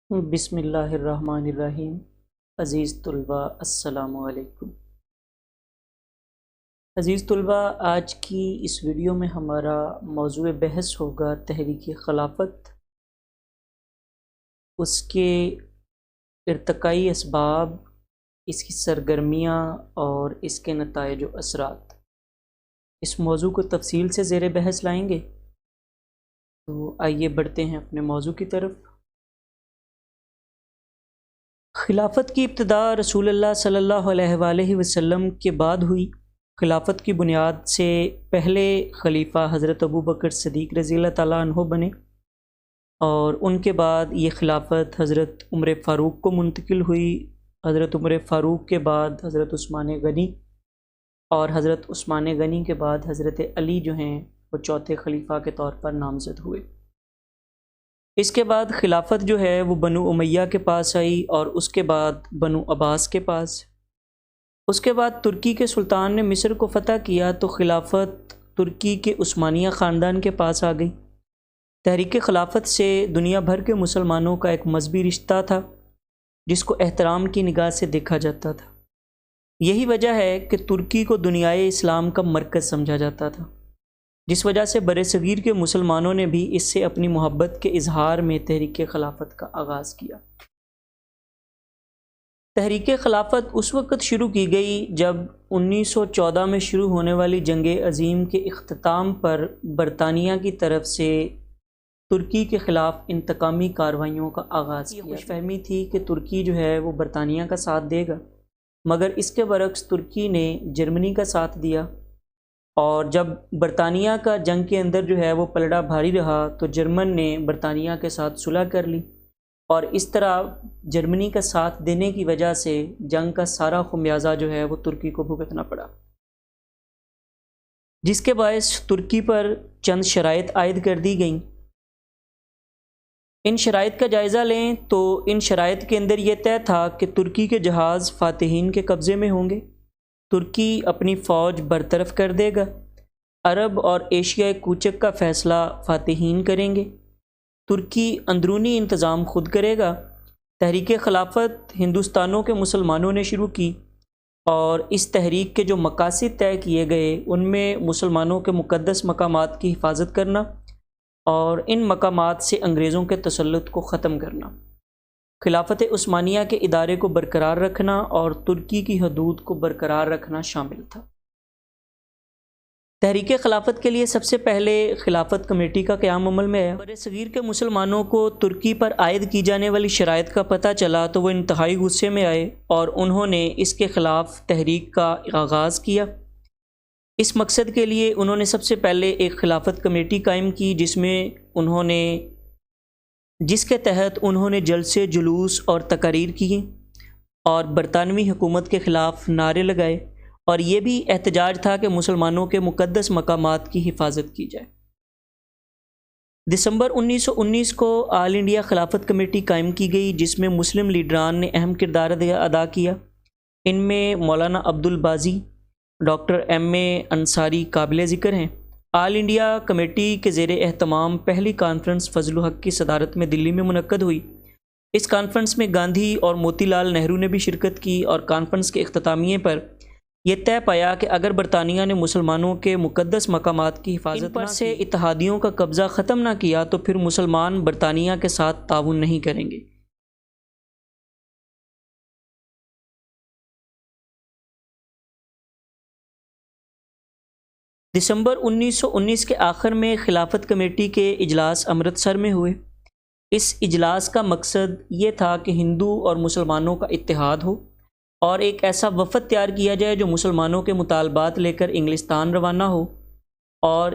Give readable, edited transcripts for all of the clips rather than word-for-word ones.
بسم اللہ الرحمن الرحیم۔ عزیز طلباء السلام علیکم۔ عزیز طلباء، آج کی اس ویڈیو میں ہمارا موضوع بحث ہوگا تحریک خلافت، اس کے ارتقائی اسباب، اس کی سرگرمیاں اور اس کے نتائج و اثرات۔ اس موضوع کو تفصیل سے زیر بحث لائیں گے، تو آئیے بڑھتے ہیں اپنے موضوع کی طرف۔ خلافت کی ابتدا رسول اللہ صلی اللہ علیہ وآلہ وسلم کے بعد ہوئی۔ خلافت کی بنیاد سے پہلے خلیفہ حضرت ابو بکر صدیق رضی اللہ تعالیٰ عنہ بنے، اور ان کے بعد یہ خلافت حضرت عمر فاروق کو منتقل ہوئی۔ حضرت عمر فاروق کے بعد حضرت عثمان غنی، اور حضرت عثمان غنی کے بعد حضرت علی جو ہیں وہ چوتھے خلیفہ کے طور پر نامزد ہوئے۔ اس کے بعد خلافت جو ہے وہ بنو امیہ کے پاس آئی، اور اس کے بعد بنو عباس کے پاس۔ اس کے بعد ترکی کے سلطان نے مصر کو فتح کیا تو خلافت ترکی کے عثمانیہ خاندان کے پاس آ گئی۔ تحریک خلافت سے دنیا بھر کے مسلمانوں کا ایک مذہبی رشتہ تھا جس کو احترام کی نگاہ سے دیکھا جاتا تھا۔ یہی وجہ ہے کہ ترکی کو دنیائے اسلام کا مرکز سمجھا جاتا تھا، جس وجہ سے برصغیر کے مسلمانوں نے بھی اس سے اپنی محبت کے اظہار میں تحریک خلافت کا آغاز کیا۔ تحریک خلافت اس وقت شروع کی گئی جب 1914 میں شروع ہونے والی جنگ عظیم کے اختتام پر برطانیہ کی طرف سے ترکی کے خلاف انتقامی کارروائیوں کا آغاز کیا۔ خوش فہمی تھی کہ ترکی جو ہے وہ برطانیہ کا ساتھ دے گا، مگر اس کے برعکس ترکی نے جرمنی کا ساتھ دیا، اور جب برطانیہ کا جنگ کے اندر جو ہے وہ پلڑا بھاری رہا تو جرمن نے برطانیہ کے ساتھ صلح کر لی، اور اس طرح جرمنی کا ساتھ دینے کی وجہ سے جنگ کا سارا خمیازہ جو ہے وہ ترکی کو بھگتنا پڑا، جس کے باعث ترکی پر چند شرائط عائد کر دی گئیں۔ ان شرائط کا جائزہ لیں تو ان شرائط کے اندر یہ طے تھا کہ ترکی کے جہاز فاتحین کے قبضے میں ہوں گے، ترکی اپنی فوج برطرف کر دے گا، عرب اور ایشیائی کوچک کا فیصلہ فاتحین کریں گے، ترکی اندرونی انتظام خود کرے گا۔ تحریک خلافت ہندوستانوں کے مسلمانوں نے شروع کی، اور اس تحریک کے جو مقاصد طے کیے گئے ان میں مسلمانوں کے مقدس مقامات کی حفاظت کرنا اور ان مقامات سے انگریزوں کے تسلط کو ختم کرنا، خلافت عثمانیہ کے ادارے کو برقرار رکھنا اور ترکی کی حدود کو برقرار رکھنا شامل تھا۔ تحریک خلافت کے لیے سب سے پہلے خلافت کمیٹی کا قیام عمل میں ہے۔ برصغیر کے مسلمانوں کو ترکی پر عائد کی جانے والی شرائط کا پتہ چلا تو وہ انتہائی غصے میں آئے، اور انہوں نے اس کے خلاف تحریک کا آغاز کیا۔ اس مقصد کے لیے انہوں نے سب سے پہلے ایک خلافت کمیٹی قائم کی جس کے تحت انہوں نے جلسے، جلوس اور تقاریر کی، اور برطانوی حکومت کے خلاف نعرے لگائے، اور یہ بھی احتجاج تھا کہ مسلمانوں کے مقدس مقامات کی حفاظت کی جائے۔ دسمبر 1919 کو آل انڈیا خلافت کمیٹی قائم کی گئی، جس میں مسلم لیڈران نے اہم کردار ادا کیا۔ ان میں مولانا عبد البازی، ڈاکٹر ایم اے انصاری قابل ذکر ہیں۔ آل انڈیا کمیٹی کے زیر اہتمام پہلی کانفرنس فضل الحق کی صدارت میں دلی میں منعقد ہوئی۔ اس کانفرنس میں گاندھی اور موتی لال نہرو نے بھی شرکت کی، اور کانفرنس کے اختتامیے پر یہ طے پایا کہ اگر برطانیہ نے مسلمانوں کے مقدس مقامات کی حفاظت پر سے اتحادیوں کا قبضہ ختم نہ کیا تو پھر مسلمان برطانیہ کے ساتھ تعاون نہیں کریں گے۔ دسمبر 1919 کے آخر میں خلافت کمیٹی کے اجلاس امرتسر میں ہوئے۔ اس اجلاس کا مقصد یہ تھا کہ ہندو اور مسلمانوں کا اتحاد ہو، اور ایک ایسا وفد تیار کیا جائے جو مسلمانوں کے مطالبات لے کر انگلستان روانہ ہو اور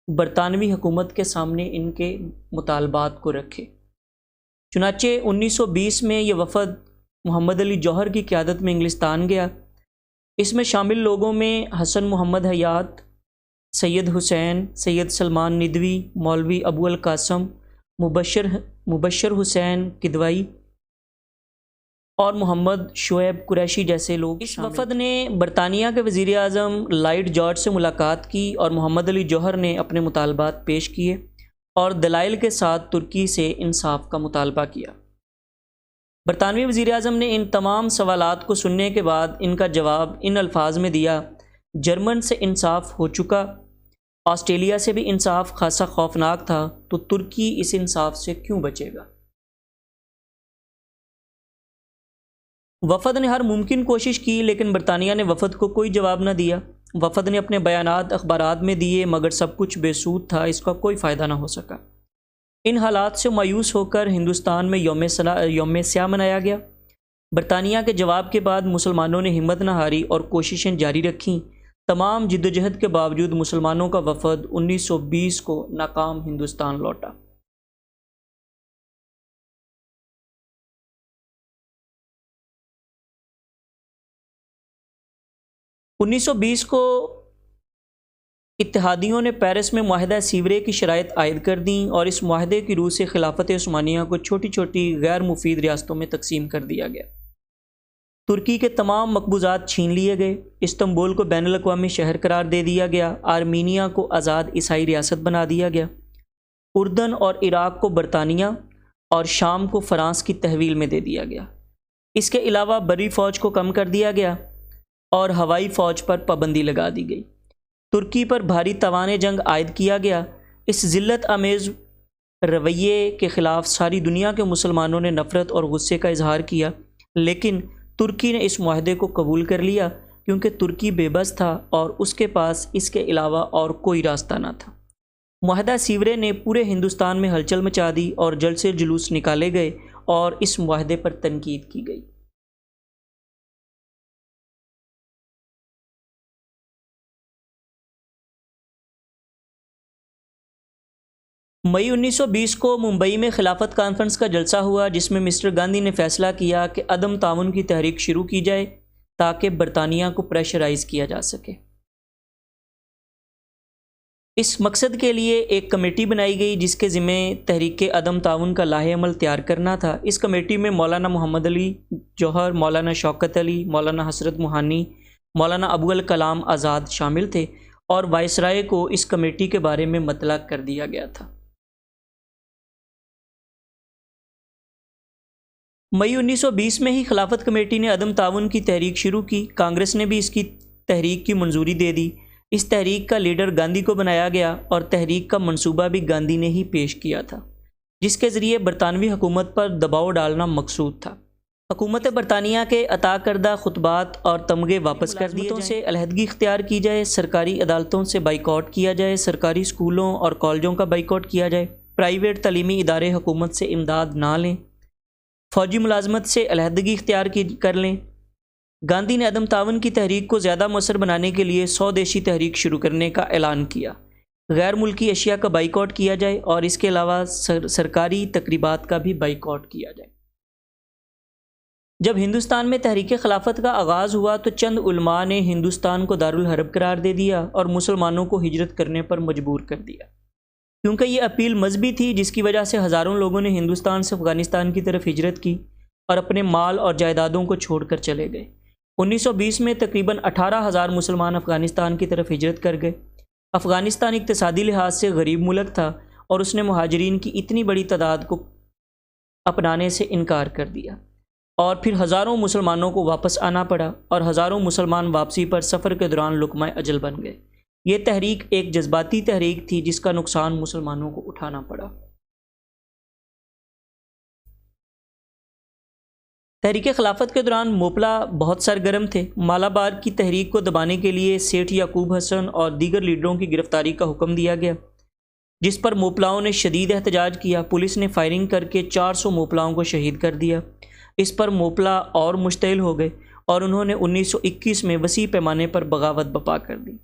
برطانوی حکومت کے سامنے ان کے مطالبات کو رکھے۔ چنانچہ 1920 میں یہ وفد محمد علی جوہر کی قیادت میں انگلستان گیا۔ اس میں شامل لوگوں میں حسن محمد حیات، سید حسین، سید سلمان ندوی، مولوی ابو القاسم، مبشر حسین کدوائی اور محمد شعیب قریشی جیسے لوگ۔ اس وفد نے برطانیہ کے وزیر اعظم لائیڈ جارج سے ملاقات کی، اور محمد علی جوہر نے اپنے مطالبات پیش کیے اور دلائل کے ساتھ ترکی سے انصاف کا مطالبہ کیا۔ برطانوی وزیر اعظم نے ان تمام سوالات کو سننے کے بعد ان کا جواب ان الفاظ میں دیا: جرمن سے انصاف ہو چکا، آسٹریلیا سے بھی انصاف خاصا خوفناک تھا، تو ترکی اس انصاف سے کیوں بچے گا؟ وفد نے ہر ممکن کوشش کی لیکن برطانیہ نے وفد کو کوئی جواب نہ دیا۔ وفد نے اپنے بیانات اخبارات میں دیے مگر سب کچھ بے سود تھا، اس کا کوئی فائدہ نہ ہو سکا۔ ان حالات سے مایوس ہو کر ہندوستان میں یوم سیاہ منایا گیا۔ برطانیہ کے جواب کے بعد مسلمانوں نے ہمت نہ ہاری اور کوششیں جاری رکھیں۔ تمام جدوجہد کے باوجود مسلمانوں کا وفد 1920 کو ناکام ہندوستان لوٹا۔ 1920 کو اتحادیوں نے پیرس میں معاہدہ سیورے کی شرائط عائد کر دیں اور اس معاہدے کی روح سے خلافت عثمانیہ کو چھوٹی چھوٹی غیر مفید ریاستوں میں تقسیم کر دیا گیا۔ ترکی کے تمام مقبوضات چھین لیے گئے، استنبول کو بین الاقوامی شہر قرار دے دیا گیا، آرمینیا کو آزاد عیسائی ریاست بنا دیا گیا، اردن اور عراق کو برطانیہ اور شام کو فرانس کی تحویل میں دے دیا گیا۔ اس کے علاوہ بری فوج کو کم کر دیا گیا اور ہوائی فوج پر پابندی لگا دی گئی۔ ترکی پر بھاری تاوان جنگ عائد کیا گیا۔ اس ذلت آمیز رویے کے خلاف ساری دنیا کے مسلمانوں نے نفرت اور غصے کا اظہار کیا، لیکن ترکی نے اس معاہدے کو قبول کر لیا کیونکہ ترکی بے بس تھا اور اس کے پاس اس کے علاوہ اور کوئی راستہ نہ تھا۔ معاہدہ سیورے نے پورے ہندوستان میں ہلچل مچا دی اور جلد سے جلوس نکالے گئے اور اس معاہدے پر تنقید کی گئی۔ مئی 1920 کو ممبئی میں خلافت کانفرنس کا جلسہ ہوا جس میں مسٹر گاندھی نے فیصلہ کیا کہ عدم تعاون کی تحریک شروع کی جائے تاکہ برطانیہ کو پریشرائز کیا جا سکے۔ اس مقصد کے لیے ایک کمیٹی بنائی گئی جس کے ذمہ تحریک عدم تعاون کا لائحہ عمل تیار کرنا تھا۔ اس کمیٹی میں مولانا محمد علی جوہر، مولانا شوکت علی، مولانا حسرت موہانی، مولانا ابو الکلام آزاد شامل تھے اور وائسرائے کو اس کمیٹی کے بارے میں مطلع کر دیا گیا تھا۔ مئی 1920 میں ہی خلافت کمیٹی نے عدم تعاون کی تحریک شروع کی۔ کانگریس نے بھی اس کی تحریک کی منظوری دے دی۔ اس تحریک کا لیڈر گاندھی کو بنایا گیا اور تحریک کا منصوبہ بھی گاندھی نے ہی پیش کیا تھا، جس کے ذریعے برطانوی حکومت پر دباؤ ڈالنا مقصود تھا۔ حکومت برطانیہ کے عطا کردہ خطبات اور تمغے واپس کر دیے جائیں، سے علیحدگی اختیار کی جائے، سرکاری عدالتوں سے بائیکاٹ کیا جائے، سرکاری اسکولوں اور کالجوں کا بائیکاٹ کیا جائے، پرائیویٹ تعلیمی ادارے حکومت سے امداد نہ لیں، فوجی ملازمت سے علیحدگی اختیار کر لیں۔ گاندھی نے عدم تعاون کی تحریک کو زیادہ مؤثر بنانے کے لیے سودیشی تحریک شروع کرنے کا اعلان کیا۔ غیر ملکی اشیاء کا بائیکاٹ کیا جائے اور اس کے علاوہ سرکاری تقریبات کا بھی بائیکاٹ کیا جائے۔ جب ہندوستان میں تحریک خلافت کا آغاز ہوا تو چند علماء نے ہندوستان کو دارالحرب قرار دے دیا اور مسلمانوں کو ہجرت کرنے پر مجبور کر دیا۔ کیونکہ یہ اپیل مذہبی تھی جس کی وجہ سے ہزاروں لوگوں نے ہندوستان سے افغانستان کی طرف ہجرت کی اور اپنے مال اور جائیدادوں کو چھوڑ کر چلے گئے۔ 1920 میں تقریباً 18,000 مسلمان افغانستان کی طرف ہجرت کر گئے۔ افغانستان اقتصادی لحاظ سے غریب ملک تھا اور اس نے مہاجرین کی اتنی بڑی تعداد کو اپنانے سے انکار کر دیا اور پھر ہزاروں مسلمانوں کو واپس آنا پڑا اور ہزاروں مسلمان واپسی پر سفر کے دوران لقمہ اجل بن گئے۔ یہ تحریک ایک جذباتی تحریک تھی جس کا نقصان مسلمانوں کو اٹھانا پڑا۔ تحریک خلافت کے دوران موپلا بہت سرگرم تھے۔ مالابار کی تحریک کو دبانے کے لیے سیٹھ یعقوب حسن اور دیگر لیڈروں کی گرفتاری کا حکم دیا گیا، جس پر موپلاؤں نے شدید احتجاج کیا۔ پولیس نے فائرنگ کر کے 400 موپلاؤں کو شہید کر دیا۔ اس پر موپلا اور مشتعل ہو گئے اور انہوں نے 1921 میں وسیع پیمانے پر بغاوت برپا کر دی۔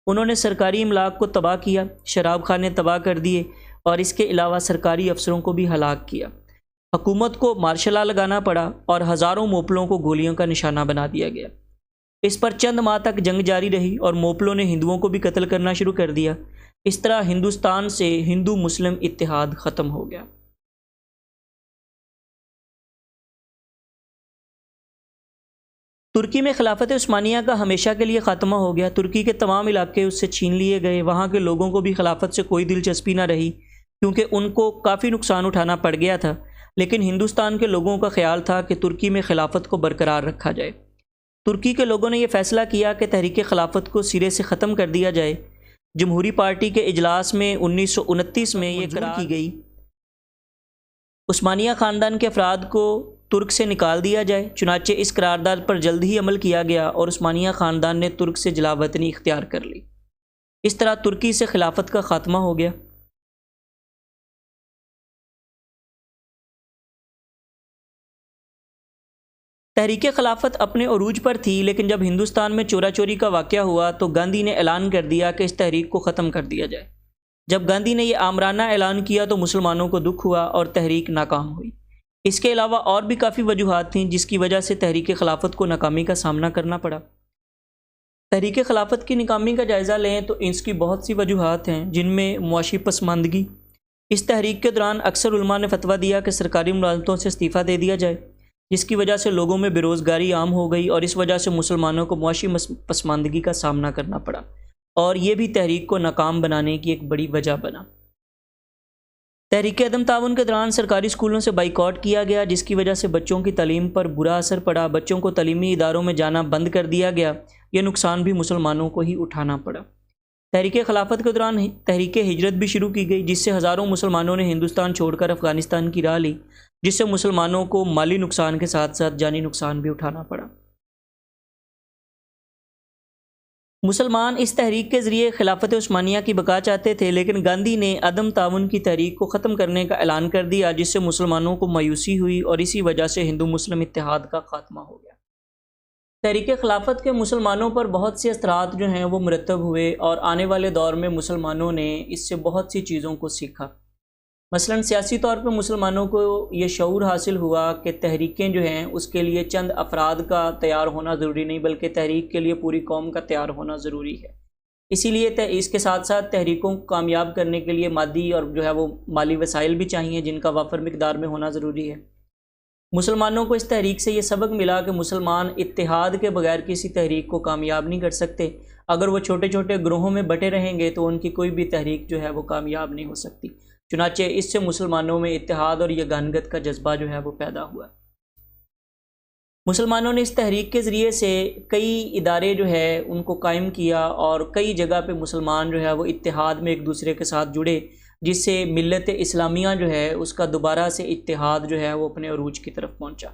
انہوں نے سرکاری املاک کو تباہ کیا، شراب خانے تباہ کر دیے اور اس کے علاوہ سرکاری افسروں کو بھی ہلاک کیا۔ حکومت کو مارشل لا لگانا پڑا اور ہزاروں موپلوں کو گولیوں کا نشانہ بنا دیا گیا۔ اس پر چند ماہ تک جنگ جاری رہی اور موپلوں نے ہندوؤں کو بھی قتل کرنا شروع کر دیا۔ اس طرح ہندوستان سے ہندو مسلم اتحاد ختم ہو گیا۔ ترکی میں خلافت عثمانیہ کا ہمیشہ کے لیے خاتمہ ہو گیا۔ ترکی کے تمام علاقے اس سے چھین لیے گئے، وہاں کے لوگوں کو بھی خلافت سے کوئی دلچسپی نہ رہی۔ کیونکہ ان کو کافی نقصان اٹھانا پڑ گیا تھا، لیکن ہندوستان کے لوگوں کا خیال تھا کہ ترکی میں خلافت کو برقرار رکھا جائے۔ ترکی کے لوگوں نے یہ فیصلہ کیا کہ تحریک خلافت کو سرے سے ختم کر دیا جائے۔ جمہوری پارٹی کے اجلاس میں 1929 میں یہ قرار کی گئی عثمانیہ خاندان کے افراد کو ترک سے نکال دیا جائے۔ چنانچہ اس قرارداد پر جلد ہی عمل کیا گیا اور عثمانیہ خاندان نے ترک سے جلا وطنی اختیار کر لی۔ اس طرح ترکی سے خلافت کا خاتمہ ہو گیا۔ تحریک خلافت اپنے عروج پر تھی، لیکن جب ہندوستان میں چورا چوری کا واقعہ ہوا تو گاندھی نے اعلان کر دیا کہ اس تحریک کو ختم کر دیا جائے۔ جب گاندھی نے یہ آمرانہ اعلان کیا تو مسلمانوں کو دکھ ہوا اور تحریک ناکام ہوئی۔ اس کے علاوہ اور بھی کافی وجوہات تھیں جس کی وجہ سے تحریک خلافت کو ناکامی کا سامنا کرنا پڑا۔ تحریک خلافت کی ناکامی کا جائزہ لیں تو اس کی بہت سی وجوہات ہیں، جن میں معاشی پسماندگی۔ اس تحریک کے دوران اکثر علماء نے فتویٰ دیا کہ سرکاری ملازمتوں سے استعفیٰ دے دیا جائے، جس کی وجہ سے لوگوں میں بے روزگاری عام ہو گئی اور اس وجہ سے مسلمانوں کو معاشی پسماندگی کا سامنا کرنا پڑا، اور یہ بھی تحریک کو ناکام بنانے کی ایک بڑی وجہ بنا۔ تحریک عدم تعاون کے دوران سرکاری اسکولوں سے بائیکاٹ کیا گیا، جس کی وجہ سے بچوں کی تعلیم پر برا اثر پڑا۔ بچوں کو تعلیمی اداروں میں جانا بند کر دیا گیا۔ یہ نقصان بھی مسلمانوں کو ہی اٹھانا پڑا۔ تحریک خلافت کے دوران تحریک ہجرت بھی شروع کی گئی، جس سے ہزاروں مسلمانوں نے ہندوستان چھوڑ کر افغانستان کی راہ لی، جس سے مسلمانوں کو مالی نقصان کے ساتھ ساتھ جانی نقصان بھی اٹھانا پڑا۔ مسلمان اس تحریک کے ذریعے خلافت عثمانیہ کی بقا چاہتے تھے، لیکن گاندھی نے عدم تعاون کی تحریک کو ختم کرنے کا اعلان کر دیا، جس سے مسلمانوں کو مایوسی ہوئی اور اسی وجہ سے ہندو مسلم اتحاد کا خاتمہ ہو گیا۔ تحریک خلافت کے مسلمانوں پر بہت سے اثرات جو ہیں وہ مرتب ہوئے، اور آنے والے دور میں مسلمانوں نے اس سے بہت سی چیزوں کو سیکھا۔ مثلاً سیاسی طور پر مسلمانوں کو یہ شعور حاصل ہوا کہ تحریکیں جو ہیں اس کے لیے چند افراد کا تیار ہونا ضروری نہیں، بلکہ تحریک کے لیے پوری قوم کا تیار ہونا ضروری ہے۔ اسی لیے اس کے ساتھ ساتھ تحریکوں کو کامیاب کرنے کے لیے مادی اور جو ہے وہ مالی وسائل بھی چاہیے، جن کا وافر مقدار میں ہونا ضروری ہے۔ مسلمانوں کو اس تحریک سے یہ سبق ملا کہ مسلمان اتحاد کے بغیر کسی تحریک کو کامیاب نہیں کر سکتے۔ اگر وہ چھوٹے چھوٹے گروہوں میں بٹے رہیں گے تو ان کی کوئی بھی تحریک جو ہے وہ کامیاب نہیں ہو سکتی۔ چنانچہ اس سے مسلمانوں میں اتحاد اور یگانگت کا جذبہ جو ہے وہ پیدا ہوا۔ مسلمانوں نے اس تحریک کے ذریعے سے کئی ادارے جو ہے ان کو قائم کیا، اور کئی جگہ پہ مسلمان جو ہے وہ اتحاد میں ایک دوسرے کے ساتھ جڑے، جس سے ملت اسلامیہ جو ہے اس کا دوبارہ سے اتحاد جو ہے وہ اپنے عروج کی طرف پہنچا۔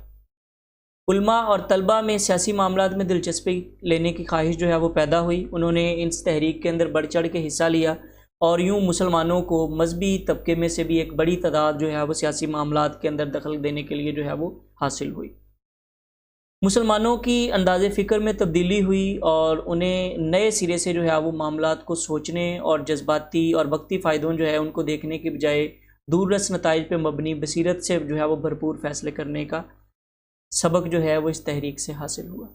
علماء اور طلباء میں سیاسی معاملات میں دلچسپی لینے کی خواہش جو ہے وہ پیدا ہوئی۔ انہوں نے اس تحریک کے اندر بڑھ چڑھ کے حصہ لیا، اور یوں مسلمانوں کو مذہبی طبقے میں سے بھی ایک بڑی تعداد جو ہے وہ سیاسی معاملات کے اندر دخل دینے کے لیے جو ہے وہ حاصل ہوئی۔ مسلمانوں کی انداز فکر میں تبدیلی ہوئی، اور انہیں نئے سرے سے جو ہے وہ معاملات کو سوچنے اور جذباتی اور وقتی فائدوں جو ہے ان کو دیکھنے کے بجائے دور رس نتائج پہ مبنی بصیرت سے جو ہے وہ بھرپور فیصلے کرنے کا سبق جو ہے وہ اس تحریک سے حاصل ہوا۔